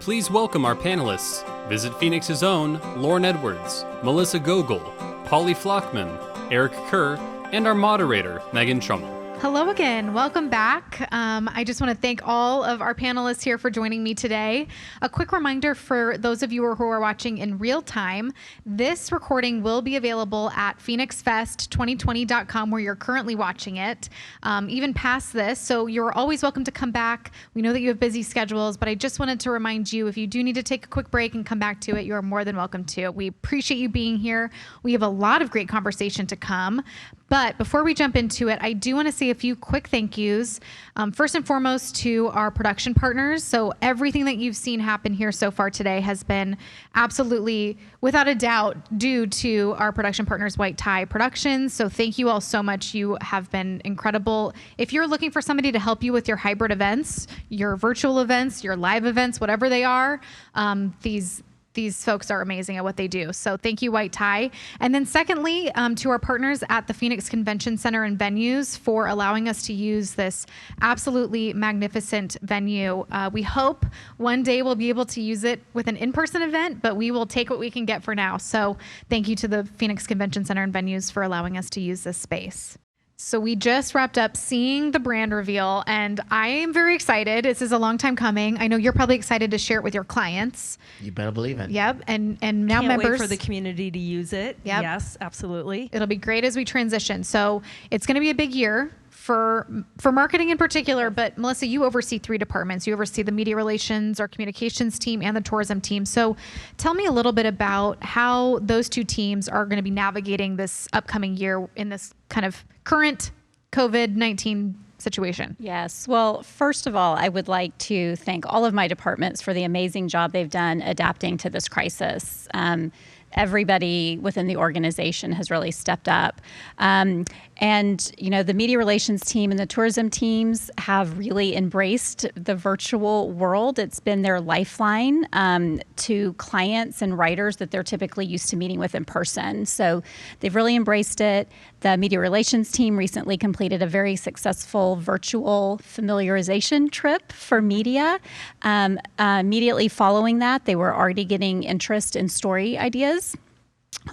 Please welcome our panelists. Visit Phoenix's own Lauren Edwards, Melissa Gogol, Polly Flockman, Eric Kerr, and our moderator, Megan Trummel. Hello again. Welcome back. I just want to thank all of our panelists here for joining me today. A quick reminder for those of you who are watching in real time, this recording will be available at phoenixfest2020.com where you're currently watching it, even past this. So you're always welcome to come back. We know that you have busy schedules, but I just wanted to remind you, if you do need to take a quick break and come back to it, you are more than welcome to. We appreciate you being here. We have a lot of great conversation to come. But before we jump into it, I do want to say a few quick thank yous. First and foremost to our production partners. So everything that you've seen happen here so far today has been absolutely, without a doubt, due to our production partners, White Tie Productions. So thank you all so much. You have been incredible. If you're looking for somebody to help you with your hybrid events, your virtual events, your live events, whatever they are, these folks are amazing at what they do. So thank you, White Tie. And then secondly, to our partners at the Phoenix Convention Center and Venues for allowing us to use this absolutely magnificent venue. We hope one day we'll be able to use it with an in-person event, but we will take what we can get for now. So thank you to the Phoenix Convention Center and Venues for allowing us to use this space. So we just wrapped up seeing the brand reveal, and I am very excited. This is a long time coming. I know you're probably excited to share it with your clients. You better believe it. Yep, and now Can't members. wait for the community to use it. Yep. Yes, absolutely. It'll be great as we transition. So it's going to be a big year for marketing in particular, but Melissa, you oversee 3 departments. You oversee the media relations, our communications team, and the tourism team. So tell me a little bit about how those 2 teams are going to be navigating this upcoming year in this kind of current COVID-19 situation. Yes. Well, first of all, I would like to thank all of my departments for the amazing job they've done adapting to this crisis. Everybody within the organization has really stepped up. And, you know, the media relations team and the tourism teams have really embraced the virtual world. It's been their lifeline to clients and writers that they're typically used to meeting with in person. So they've really embraced it. The media relations team recently completed a very successful virtual familiarization trip for media. Immediately following that, they were already getting interest in story ideas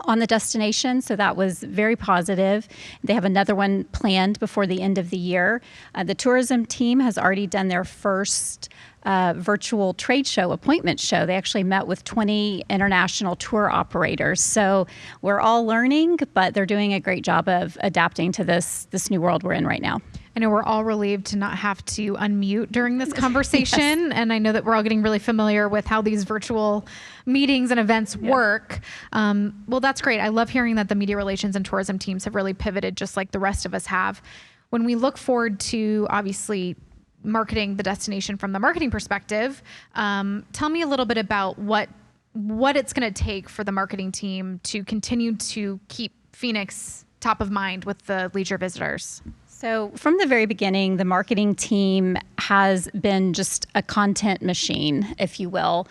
on the destination, so that was very positive. They have another one planned before the end of the year. The tourism team has already done their first virtual trade show, appointment show. They actually met with 20 international tour operators. So we're all learning, but they're doing a great job of adapting to this new world we're in right now. I know we're all relieved to not have to unmute during this conversation. Yes. And I know that we're all getting really familiar with how these virtual meetings and events work. Well, that's great. I love hearing that the media relations and tourism teams have really pivoted just like the rest of us have. When we look forward to obviously marketing the destination from the marketing perspective, tell me a little bit about what it's going to take for the marketing team to continue to keep Phoenix top of mind with the leisure visitors. So from the very beginning, the marketing team has been just a content machine, if you will.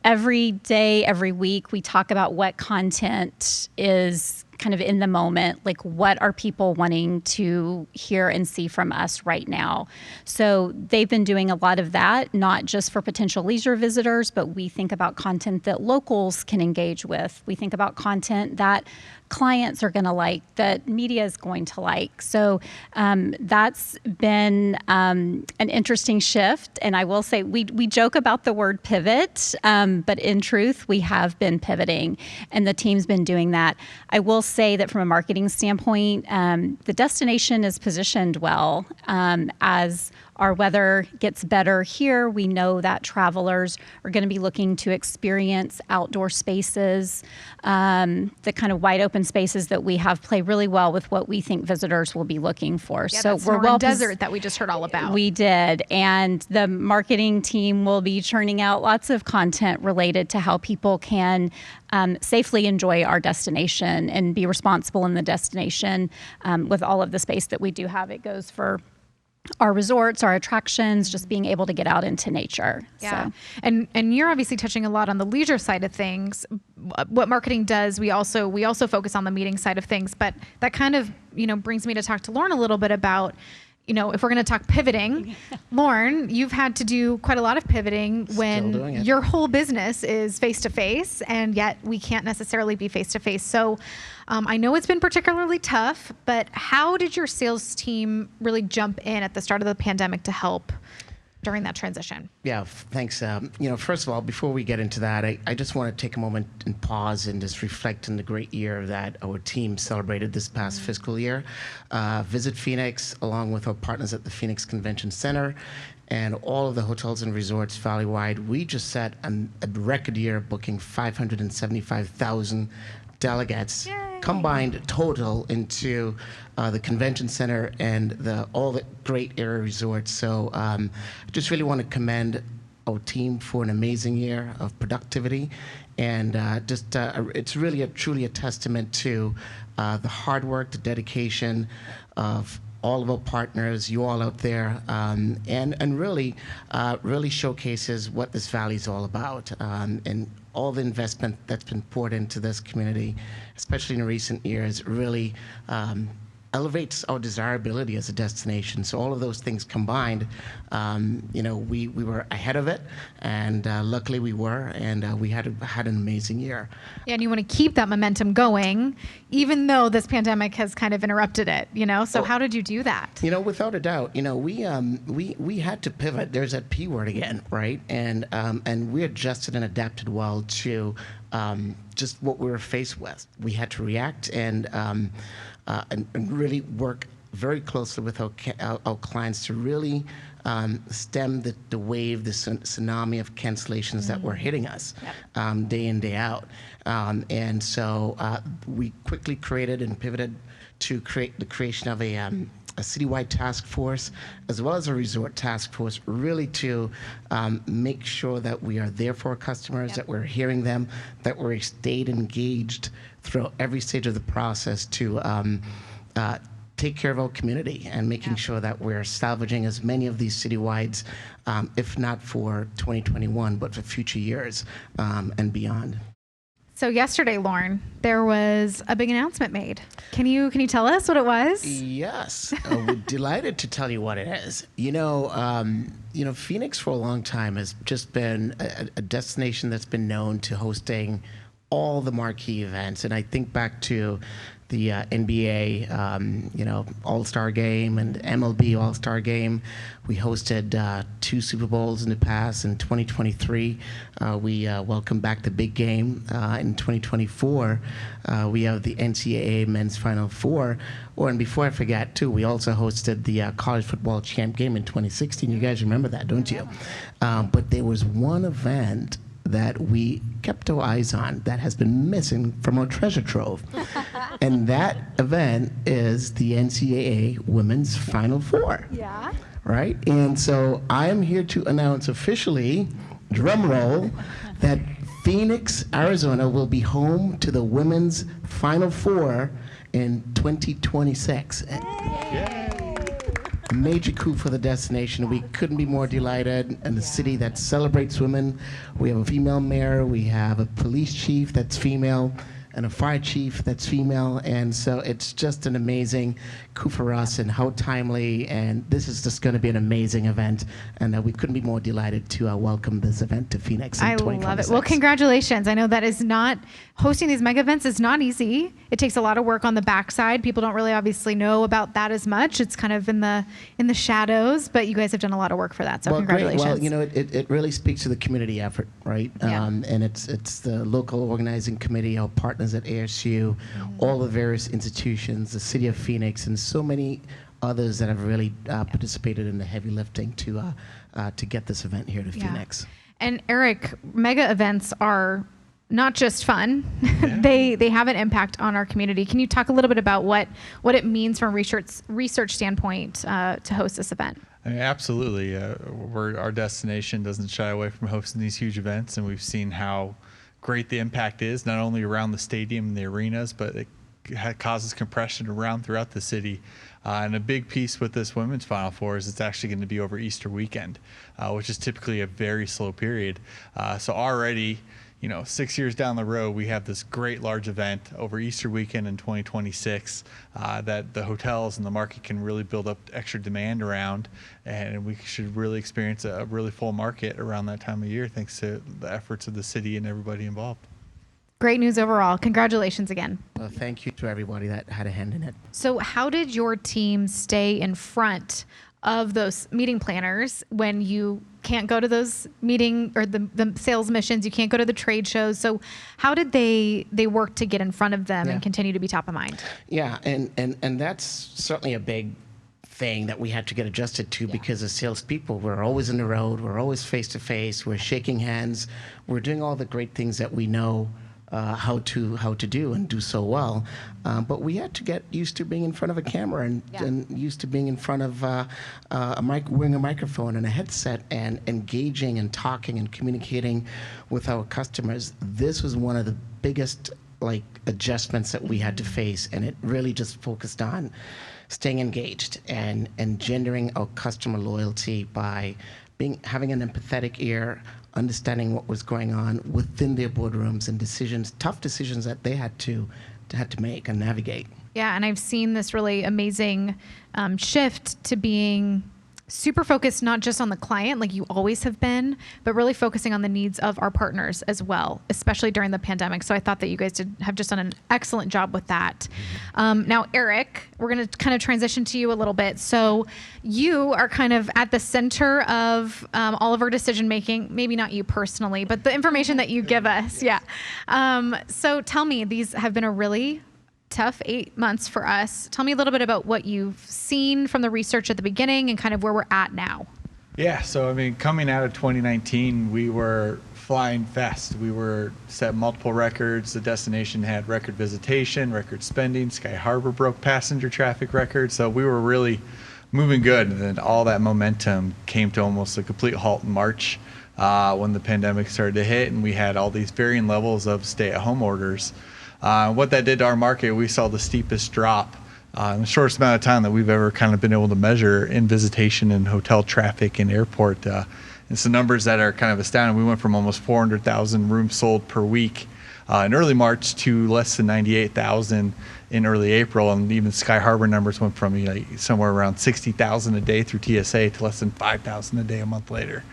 Every day, every week, we talk about what content is kind of in the moment, like what are people wanting to hear and see from us right now. So they've been doing a lot of that, not just for potential leisure visitors, but we think about content that locals can engage with. We think about content that clients are going to like, that media is going to like. So that's been an interesting shift. And I will say we joke about the word pivot, but in truth, we have been pivoting and the team's been doing that. I will say that from a marketing standpoint, the destination is positioned well. As our weather gets better here, we know that travelers are going to be looking to experience outdoor spaces. The kind of wide open spaces that we have play really well with what we think visitors will be looking for. Yeah, so that's we're well desert that we just heard all about. We did, and the marketing team will be churning out lots of content related to how people can safely enjoy our destination and be responsible in the destination with all of the space that we do have. It goes for our resorts, our attractions, just being able to get out into nature. Yeah. So. And you're obviously touching a lot on the leisure side of things. What marketing does, we also focus on the meeting side of things, but that kind of, brings me to talk to Lauren a little bit about, if we're going to talk pivoting, Lauren, you've had to do quite a lot of pivoting when doing it. your whole business is face-to-face, and yet we can't necessarily be face-to-face. So I know it's been particularly tough, but how did your sales team really jump in at the start of the pandemic to help during that transition? Yeah, thanks. First of all, before we get into that, I just want to take a moment and pause and just reflect on the great year that our team celebrated this past fiscal year. Visit Phoenix, along with our partners at the Phoenix Convention Center and all of the hotels and resorts valley-wide, we just set a record year booking 575,000 delegates. Yay. Combined total into the convention center and all the great area resorts. So I just really want to commend our team for an amazing year of productivity, and it's really truly a testament to the hard work, the dedication of all of our partners, you all out there, and really showcases what this valley is all about, and all the investment that's been poured into this community, especially in recent years, really elevates our desirability as a destination. So all of those things combined, we were ahead of it, and luckily we were, and we had an amazing year. Yeah, and you want to keep that momentum going, even though this pandemic has kind of interrupted it, So how did you do that? Without a doubt, we had to pivot. There's that P word again, right? And we adjusted and adapted well to just what we were faced with. We had to react and really work very closely with our clients to really stem the wave, the tsunami of cancellations that were hitting us day in, day out. And so we quickly created and pivoted to create the creation of a citywide task force, as well as a resort task force, really to make sure that we are there for our customers, that we're hearing them, that we're stayed engaged throughout every stage of the process to take care of our community and making sure that we're salvaging as many of these citywides, if not for 2021, but for future years and beyond. So yesterday, Lauren, there was a big announcement made. Can you tell us what it was? Yes, we're delighted to tell you what it is. Phoenix for a long time has just been a destination that's been known to hosting all the marquee events, and I think back to the NBA, All-Star Game and MLB All-Star Game. We hosted 2 Super Bowls in the past. In 2023, we welcome back the big game. In 2024, we have the NCAA Men's Final Four. And before I forget, too, we also hosted the college football champ game in 2016. You guys remember that, don't you? But there was one event that we kept our eyes on that has been missing from our treasure trove. And that event is the NCAA Women's Final Four. Yeah. Right? And so I am here to announce officially, drum roll, that Phoenix, Arizona will be home to the Women's Final Four in 2026. A major coup for the destination. We couldn't be more delighted. And the city that celebrates women. We have a female mayor. We have a police chief that's female, and a fire chief that's female. And so it's just an amazing coup for us, and how timely. And this is just going to be an amazing event. And we couldn't be more delighted to welcome this event to Phoenix in 2026. I love it. Well, congratulations. I know that is not, hosting these mega events is not easy. It takes a lot of work on the backside. People don't really obviously know about that as much. It's kind of in the shadows, but you guys have done a lot of work for that. So congratulations. Great. Well, it really speaks to the community effort, right? Yeah. And it's the local organizing committee, our partners at ASU, all the various institutions, the city of Phoenix, and so many others that have really participated in the heavy lifting to get this event here to Phoenix. And Eric, mega events are not just fun; they have an impact on our community. Can you talk a little bit about what it means from a research standpoint to host this event? Absolutely. Our destination doesn't shy away from hosting these huge events, and we've seen how great the impact is, not only around the stadium and the arenas, but it causes compression throughout the city. And a big piece with this Women's Final Four is it's actually going to be over Easter weekend, which is typically a very slow period. So already, 6 years down the road, we have this great large event over Easter weekend in 2026 that the hotels and the market can really build up extra demand around, and we should really experience a really full market around that time of year thanks to the efforts of the city and everybody involved. Great news overall. Congratulations again. Well, thank you to everybody that had a hand in it. So how did your team stay in front of those meeting planners when you can't go to those meeting or the sales missions, you can't go to the trade shows? So how did they work to get in front of them and continue to be top of mind? Yeah, and that's certainly a big thing that we had to get adjusted to because as salespeople, we're always on the road, we're always face to face, we're shaking hands, we're doing all the great things that we know how to do and do so well, but we had to get used to being in front of a camera and used to being in front of wearing a microphone and a headset and engaging and talking and communicating with our customers. This was one of the biggest adjustments that we had to face, and it really just focused on staying engaged and engendering our customer loyalty by having an empathetic ear, understanding what was going on within their boardrooms and tough decisions that they had to make and navigate. Yeah, and I've seen this really amazing shift to being super focused not just on the client like you always have been, but really focusing on the needs of our partners as well, especially during the pandemic. So I thought that you guys have just done an excellent job with that. Now, Eric, we're going to kind of transition to you a little bit. So you are kind of at the center of all of our decision making, maybe not you personally, but the information that you give us. Yeah. So tell me, these have been a really tough 8 months for us. Tell me a little bit about what you've seen from the research at the beginning and kind of where we're at now. Yeah, so coming out of 2019, we were flying fast. We were set multiple records. The destination had record visitation, record spending. Sky Harbor broke passenger traffic records. So we were really moving good. And then all that momentum came to almost a complete halt in March when the pandemic started to hit, and we had all these varying levels of stay-at-home orders. What that did to our market, we saw the steepest drop in the shortest amount of time that we've ever kind of been able to measure in visitation and hotel traffic and airport. And some numbers that are kind of astounding. We went from almost 400,000 rooms sold per week in early March to less than 98,000 in early April. And even Sky Harbor numbers went from somewhere around 60,000 a day through TSA to less than 5,000 a day a month later.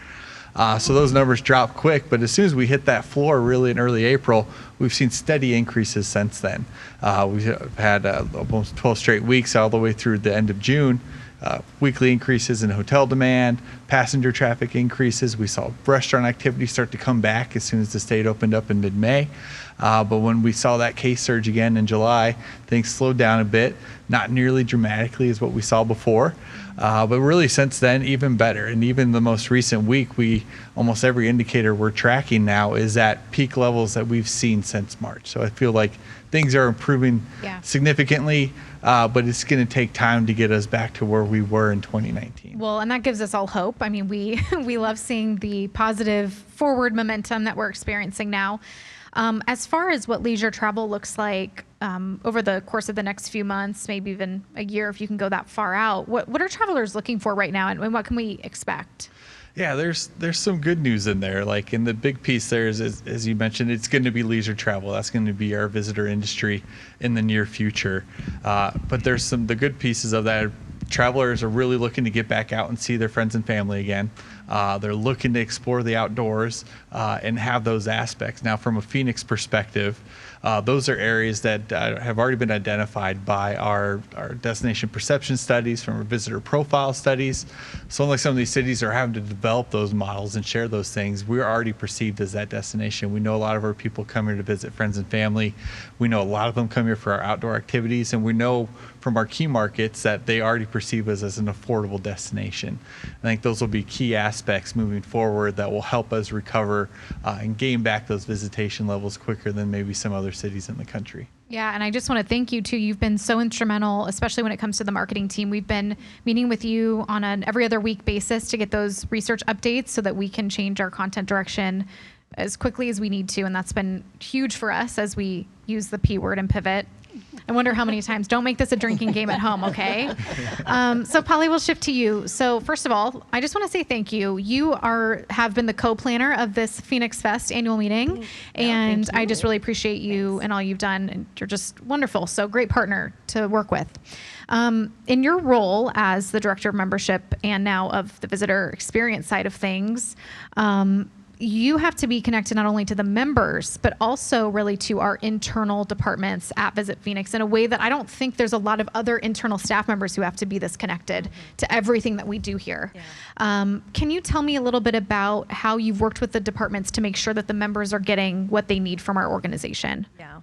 So those numbers dropped quick, but as soon as we hit that floor really in early April, we've seen steady increases since then. We've had almost 12 straight weeks all the way through the end of June. Weekly increases in hotel demand, passenger traffic increases. We saw restaurant activity start to come back as soon as the state opened up in mid-May. But when we saw that case surge again in July, things slowed down a bit, not nearly dramatically as what we saw before. But really since then, even better. And even the most recent week, almost every indicator we're tracking now is at peak levels that we've seen since March. So I feel like things are improving significantly, but it's going to take time to get us back to where we were in 2019. Well, and that gives us all hope. I mean, we love seeing the positive forward momentum that we're experiencing now. As far as what leisure travel looks like over the course of the next few months, maybe even a year if you can go that far out, what are travelers looking for right now, and what can we expect? Yeah, there's some good news in there. Like in the big piece there is, as you mentioned, it's going to be leisure travel. That's going to be our visitor industry in the near future. But there's the good pieces of that. Travelers are really looking to get back out and see their friends and family again. They're looking to explore the outdoors and have those aspects. Now, from a Phoenix perspective, those are areas that have already been identified by our destination perception studies, from our visitor profile studies. So unlike some of these cities are having to develop those models and share those things, we're already perceived as that destination. We know a lot of our people come here to visit friends and family. We know a lot of them come here for our outdoor activities, and we know from our key markets that they already perceive us as an affordable destination. I think those will be key aspects moving forward that will help us recover and gain back those visitation levels quicker than maybe some other cities in the country. Yeah, and I just want to thank you too. You've been so instrumental, especially when it comes to the marketing team. We've been meeting with you on an every other week basis to get those research updates so that we can change our content direction as quickly as we need to, and that's been huge for us as we use the P word and pivot. I wonder how many times. Don't make this a drinking game at home, okay? So Polly, we'll shift to you. So first of all, I just want to say thank you. You have been the co-planner of this Phoenix Fest annual meeting, and I just really appreciate you and all you've done. And you're just wonderful. So great partner to work with. In your role as the director of membership and now of the visitor experience side of things, you have to be connected not only to the members, but also really to our internal departments at Visit Phoenix in a way that I don't think there's a lot of other internal staff members who have to be this connected to everything that we do here. Yeah. Can you tell me a little bit about how you've worked with the departments to make sure that the members are getting what they need from our organization? Yeah.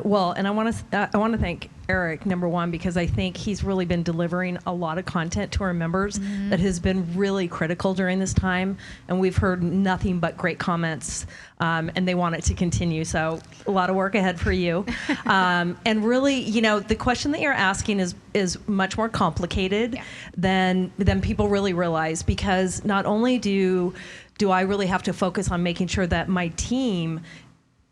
Well, and I want to thank Eric, number one, because I think he's really been delivering a lot of content to our members that has been really critical during this time, and we've heard nothing but great comments, and they want it to continue. So a lot of work ahead for you. And really, you know, the question that you're asking is much more complicated than people really realize, because not only do I really have to focus on making sure that my team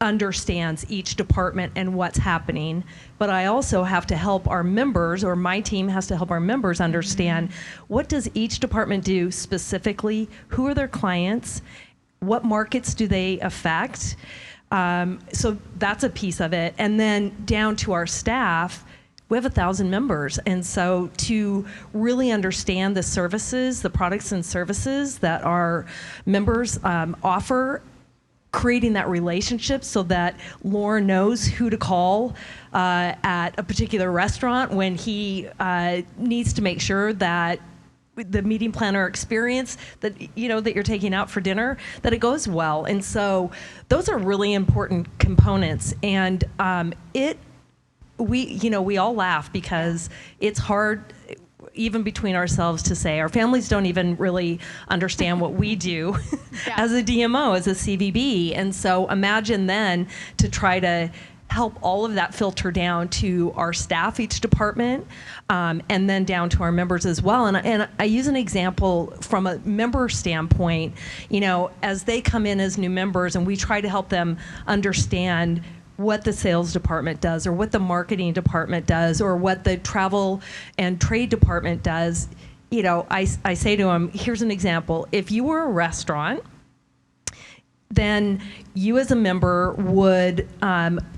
understands each department and what's happening, but I also have to help our members, or my team has to help our members understand what does each department do specifically, who are their clients, what markets do they affect. So that's a piece of it. And then down to our staff, we have 1,000 members. And so to really understand the services, the products and services that our members offer, creating that relationship so that Lauren knows who to call at a particular restaurant when he needs to make sure that the meeting planner experience that that you're taking out for dinner, that it goes well. And so those are really important components. And we all laugh because it's hard even between ourselves to say. Our families don't even really understand what we do as a DMO, as a CVB. And so imagine then to try to help all of that filter down to our staff, each department, and then down to our members as well. And I use an example from a member standpoint, as they come in as new members and we try to help them understand what the sales department does, or what the marketing department does, or what the travel and trade department does. I say to them, here's an example. If you were a restaurant, then you as a member would,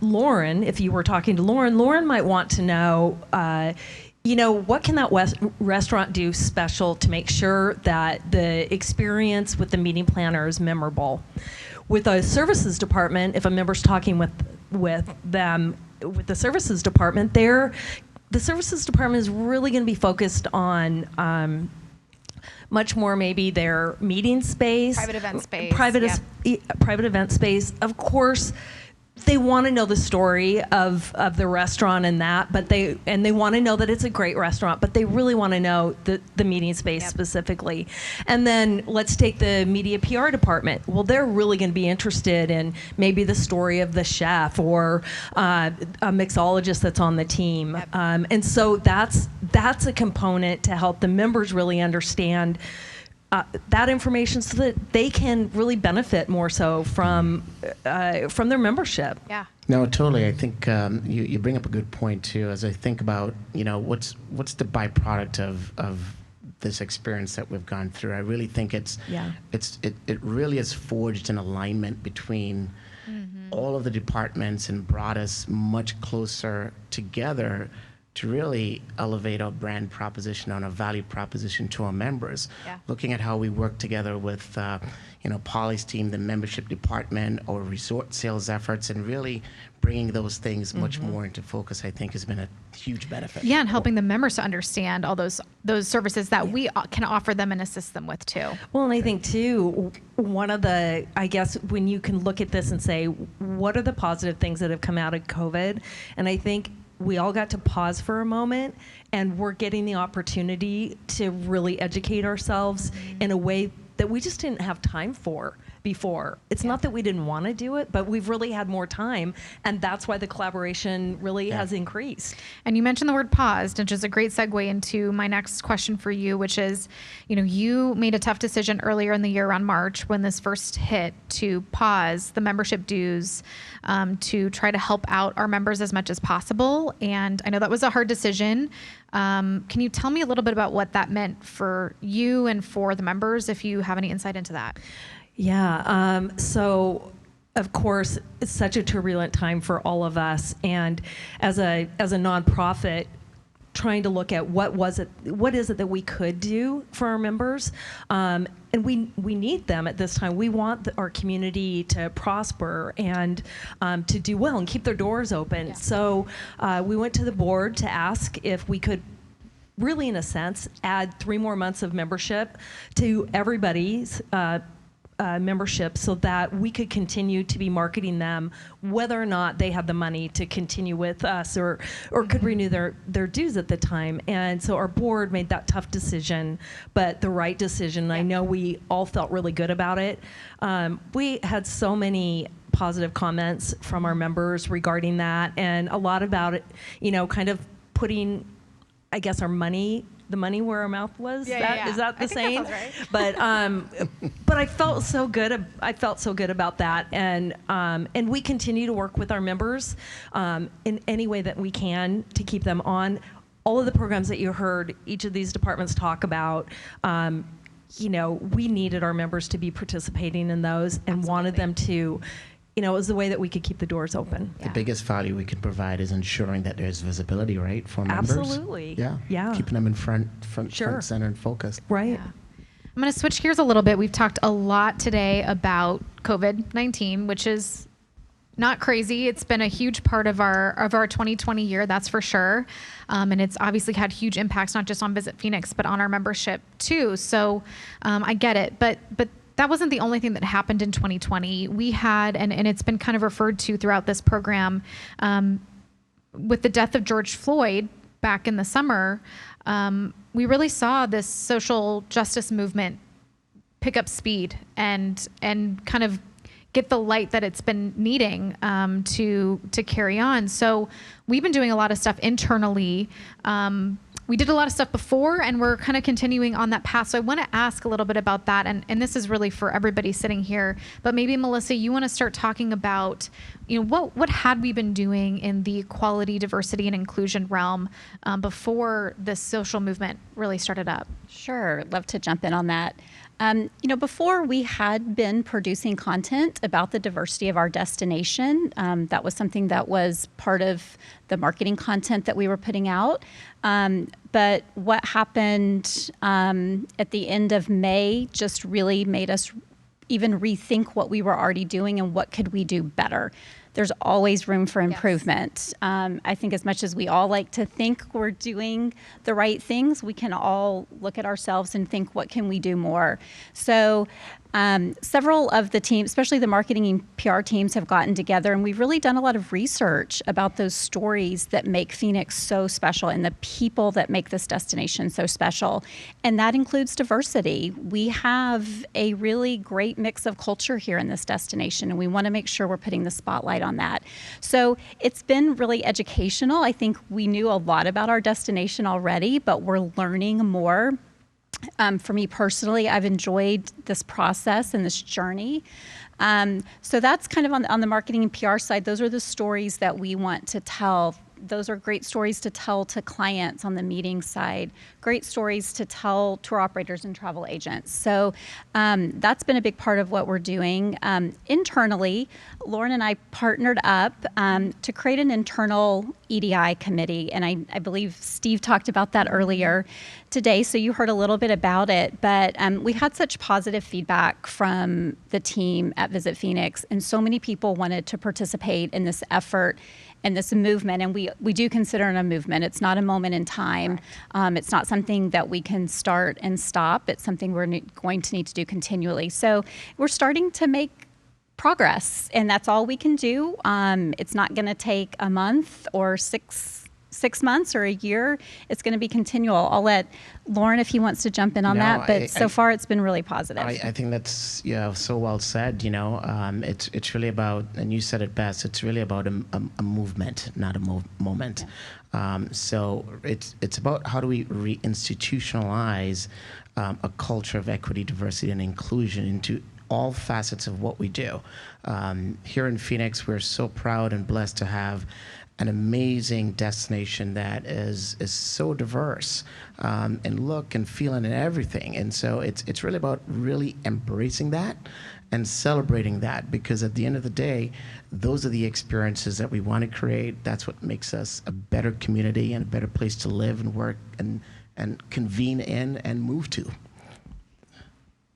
Lauren, if you were talking to Lauren might want to know, what can that restaurant do special to make sure that the experience with the meeting planner is memorable? With a services department, if a member's talking with them, with the services department, the services department is really going to be focused on much more maybe their meeting space, private event space, private event space. Of course, they want to know the story of the restaurant and that, but they want to know that it's a great restaurant, but they really want to know the meeting space specifically. And then let's take the media PR department. Well, they're really going to be interested in maybe the story of the chef or a mixologist that's on the team. And so that's a component to help the members really understand that information so that they can really benefit more so from their membership. Yeah. No, totally. I think you bring up a good point too. As I think about what's the byproduct of this experience that we've gone through, I really think it really has forged an alignment between all of the departments and brought us much closer together to really elevate our brand proposition on a value proposition to our members. Yeah. Looking at how we work together with Polly's team, the membership department, or resort sales efforts, and really bringing those things much more into focus, I think has been a huge benefit. Yeah, and helping the members to understand all those services that we can offer them and assist them with too. Well, and I think too, one of the, I guess, when you can look at this and say, what are the positive things that have come out of COVID? And I think we all got to pause for a moment, and we're getting the opportunity to really educate ourselves in a way that we just didn't have time for before. It's not that we didn't want to do it, but we've really had more time, and that's why the collaboration really has increased. And you mentioned the word paused, which is a great segue into my next question for you, which is, you made a tough decision earlier in the year around March when this first hit to pause the membership dues to try to help out our members as much as possible. And I know that was a hard decision. Can you tell me a little bit about what that meant for you and for the members, if you have any insight into that? Yeah. So, of course, it's such a turbulent time for all of us, and as a nonprofit, trying to look at what is it that we could do for our members, and we need them at this time. We want our community to prosper and to do well and keep their doors open. Yeah. So we went to the board to ask if we could really, in a sense, add 3 more months of membership to everybody's membership so that we could continue to be marketing them whether or not they had the money to continue with us or could renew their dues at the time. And so our board made that tough decision, but the right decision. I know we all felt really good about it. We had so many positive comments from our members regarding that, and a lot about it, kind of putting, I guess, the money where our mouth was. Is that the saying? That sounds right. But I felt so good. I felt so good about that, and we continue to work with our members in any way that we can to keep them on all of the programs that you heard each of these departments talk about. We needed our members to be participating in those and wanted them to. It was the way that we could keep the doors open. The biggest value we can provide is ensuring that there's visibility, right, for members. Absolutely. Yeah. Keeping them in front center, and focused. Right. Yeah. I'm going to switch gears a little bit. We've talked a lot today about COVID-19, which is not crazy. It's been a huge part of our 2020 year, that's for sure. And it's obviously had huge impacts, not just on Visit Phoenix, but on our membership too. So I get it. But that wasn't the only thing that happened in 2020. We had, and it's been kind of referred to throughout this program, with the death of George Floyd back in the summer, we really saw this social justice movement pick up speed and kind of get the light that it's been needing to carry on. So we've been doing a lot of stuff internally. We did a lot of stuff before, and we're kind of continuing on that path. So I want to ask a little bit about that, and this is really for everybody sitting here. But maybe, Melissa, you want to start talking about, what had we been doing in the equality, diversity, and inclusion realm before this social movement really started up? Sure, love to jump in on that. Before we had been producing content about the diversity of our destination. That was something that was part of the marketing content that we were putting out. But what happened at the end of May just really made us even rethink what we were already doing and what could we do better. There's always room for improvement. Yes. I think as much as we all like to think we're doing the right things, we can all look at ourselves and think, what can we do more? So several of the teams, especially the marketing and PR teams, have gotten together, and we've really done a lot of research about those stories that make Phoenix so special and the people that make this destination so special. And that includes diversity. We have a really great mix of culture here in this destination, and we want to make sure we're putting the spotlight on that. So it's been really educational. I think we knew a lot about our destination already, but we're learning more. For me personally, I've enjoyed this process and this journey. So that's kind of on the marketing and PR side. Those are the stories that we want to tell. Those are great stories to tell to clients on the meeting side, great stories to tell tour operators and travel agents. So that's been a big part of what we're doing. Internally, Lauren and I partnered up to create an internal EDI committee, and I believe Steve talked about that earlier today, so you heard a little bit about it, but we had such positive feedback from the team at Visit Phoenix, and so many people wanted to participate in this effort and this movement, and we do consider it a movement. It's not a moment in time. It's not something that we can start and stop. It's something we're going to need to do continually. So we're starting to make progress, and that's all we can do. It's not going to take a month or 6 6 months or a year, it's going to be continual. I'll let Lauren, if he wants to jump in on No, that, but so far it's been really positive. I think that's so well said. It's really about, and you said it best. It's really about a movement, not a moment. So it's about how do we reinstitutionalize a culture of equity, diversity, and inclusion into all facets of what we do. Here in Phoenix, we're so proud and blessed to have an amazing destination that is so diverse in look and feeling and everything. And so it's really about really embracing that and celebrating that, because at the end of the day, those are the experiences that we want to create. That's what makes us a better community and a better place to live and work and convene in and move to.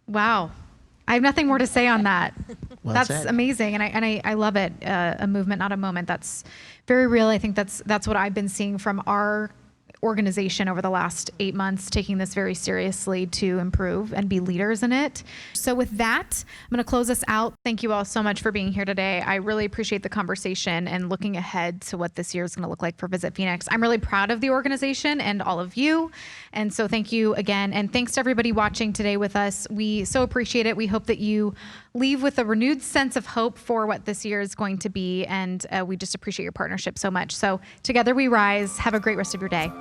Wow. I have nothing more to say on that. Well That's said. amazing, and I love it. A movement, not a moment. That's very real. I think that's what I've been seeing from our organization over the last 8 months, taking this very seriously to improve and be leaders in it. So with that, I'm going to close us out. Thank you all so much for being here today. I really appreciate the conversation and looking ahead to what this year is going to look like for Visit Phoenix. I'm really proud of the organization and all of you. And so thank you again. And thanks to everybody watching today with us. We so appreciate it. We hope that you leave with a renewed sense of hope for what this year is going to be. And we just appreciate your partnership so much. So together we rise. Have a great rest of your day.